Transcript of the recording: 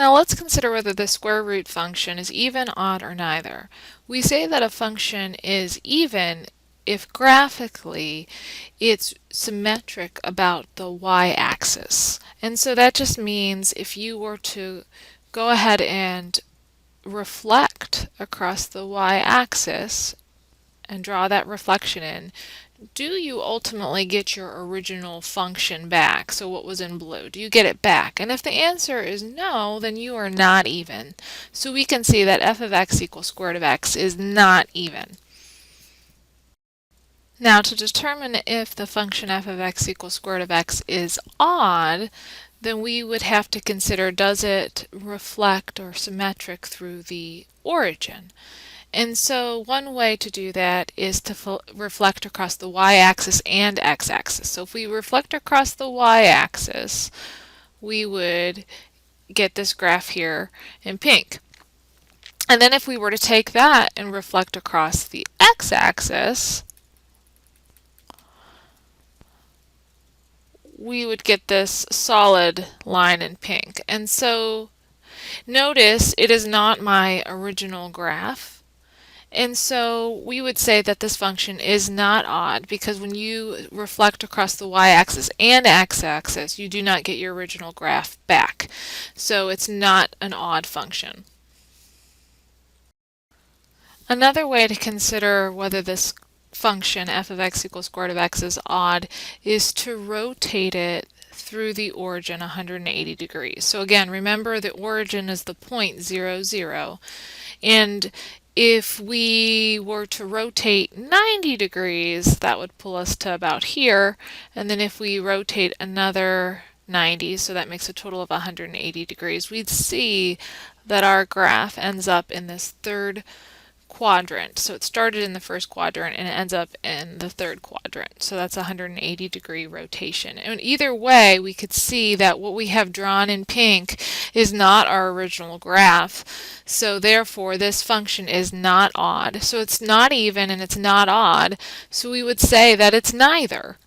Now let's consider whether the square root function is even, odd, or neither. We say that a function is even if graphically it's symmetric about the y-axis. And so that just means if you were to go ahead and reflect across the y-axis and draw that reflection in, do you ultimately get your original function back? So what was in blue, do you get it back? And if the answer is no, then you are not even. So we can see that f of x equals square root of x is not even. Now to determine if the function f of x equals square root of x is odd, then we would have to consider, does it reflect or symmetric through the origin? And so one way to do that is to reflect across the y-axis and x-axis. So if we reflect across the y-axis, we would get this graph here in pink. And then if we were to take that and reflect across the x-axis, we would get this solid line in pink. And so notice it is not my original graph. And so we would say that this function is not odd because when you reflect across the y-axis and x-axis, you do not get your original graph back. So it's not an odd function. Another way to consider whether this function f of x equals square root of x is odd is to rotate it through the origin 180 degrees. So again, remember the origin is the point 0, 0. And if we were to rotate 90 degrees, that would pull us to about here. And then if we rotate another 90, so that makes a total of 180 degrees, we'd see that our graph ends up in this third quadrant. So it started in the first quadrant and it ends up in the third quadrant. So that's a 180 degree rotation. And either way, we could see that what we have drawn in pink is not our original graph. So therefore, this function is not odd. So it's not even and it's not odd. So we would say that it's neither.